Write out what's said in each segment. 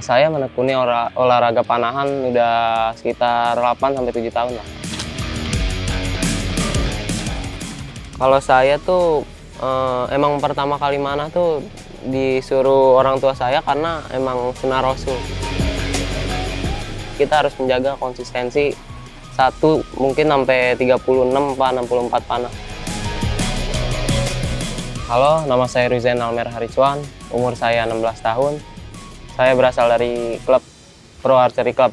Saya menekuni olahraga panahan udah sekitar 8 sampai 7 tahun lah. Kalau saya tuh emang pertama kali mana tuh disuruh orang tua saya karena emang sunnah Rasul. Kita harus menjaga konsistensi satu mungkin sampai 36 apa 64 panah. Halo, nama saya Ruzen Almer Hariswan, umur saya 16 tahun. Saya berasal dari klub Pro Archery Club.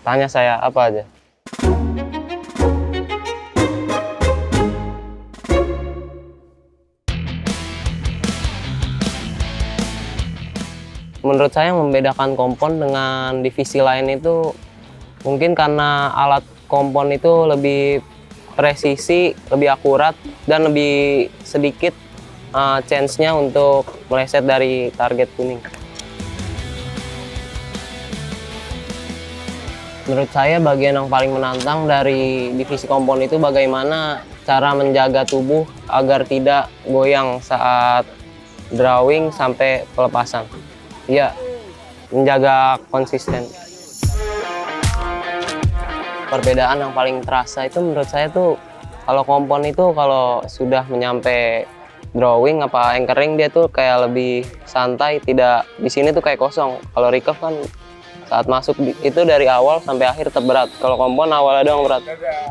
Tanya saya apa aja. Menurut saya yang membedakan kompon dengan divisi lain itu mungkin karena alat kompon itu lebih presisi, lebih akurat, dan lebih sedikit chance-nya untuk meleset dari target kuning. Menurut saya bagian yang paling menantang dari divisi kompon itu bagaimana cara menjaga tubuh agar tidak goyang saat drawing sampai pelepasan. Ya, menjaga konsisten. Perbedaan yang paling terasa itu menurut saya tuh kalau kompon itu kalau sudah menyampe drawing apa anchoring dia tuh kayak lebih santai, tidak di sini tuh kayak kosong. Kalau recurve kan saat masuk itu dari awal sampai akhir tetap berat. Kalau kompon awalnya doang berat,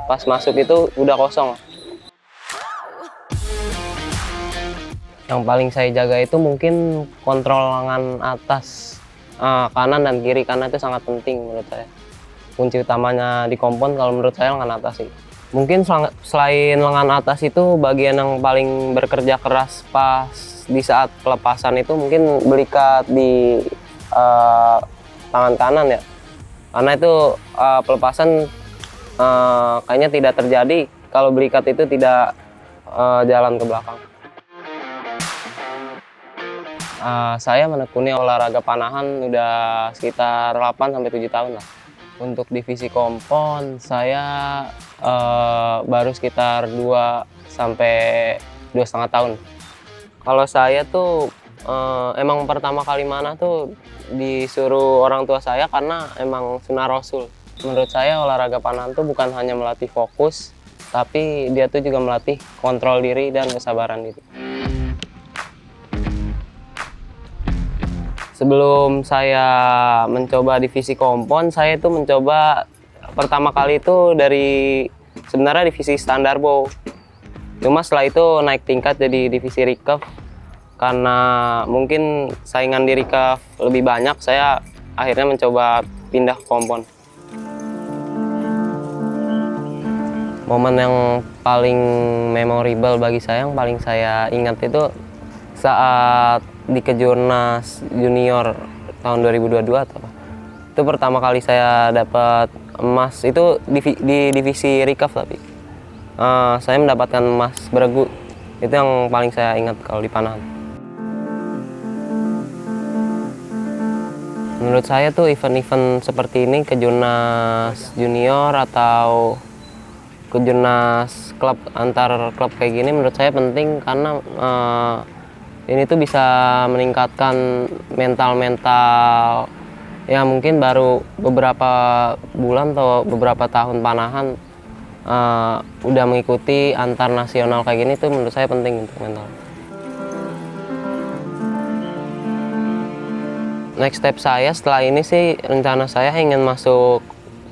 pas masuk itu udah kosong. Yang paling saya jaga itu mungkin kontrol lengan atas, kanan dan kiri, karena itu sangat penting menurut saya. Kunci utamanya di kompon kalau menurut saya lengan atas sih. Mungkin selain lengan atas itu bagian yang paling bekerja keras pas di saat pelepasan itu mungkin belikat di tangan kanan ya, karena itu pelepasan kayaknya tidak terjadi kalau belikat itu tidak jalan ke belakang. Saya menekuni olahraga panahan udah sekitar 8-7 tahun lah. Untuk divisi kompon saya baru sekitar 2-2,5 tahun. Kalau saya tuh emang pertama kali mana tuh disuruh orang tua saya karena emang sunnah Rasul. Menurut saya olahraga panahan tuh bukan hanya melatih fokus, tapi dia tuh juga melatih kontrol diri dan kesabaran diri. Sebelum saya mencoba divisi kompon, saya itu mencoba pertama kali itu dari sebenarnya divisi standar bow. Cuma setelah itu naik tingkat jadi divisi recurve. Karena mungkin saingan di recurve lebih banyak, saya akhirnya mencoba pindah ke kompon. Momen yang paling memorable bagi saya, yang paling saya ingat itu saat di Kejurnas Junior tahun 2022 atau apa. Itu pertama kali saya dapat emas, itu di divisi recurve tapi. Saya mendapatkan emas beregu. Itu yang paling saya ingat kalau di panahan. Menurut saya tuh event-event seperti ini, Kejurnas Junior atau Kejurnas klub antar klub kayak gini menurut saya penting karena ini tuh bisa meningkatkan mental ya mungkin baru beberapa bulan atau beberapa tahun panahan udah mengikuti antar nasional kayak gini tuh menurut saya penting untuk mental. Next step saya setelah ini sih rencana saya ingin masuk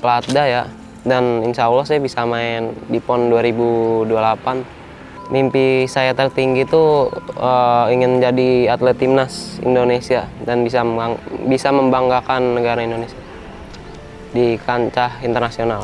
Platda ya, dan insya Allah saya bisa main di PON 2028. Mimpi saya tertinggi tuh ingin jadi atlet timnas Indonesia dan bisa membanggakan negara Indonesia di kancah internasional.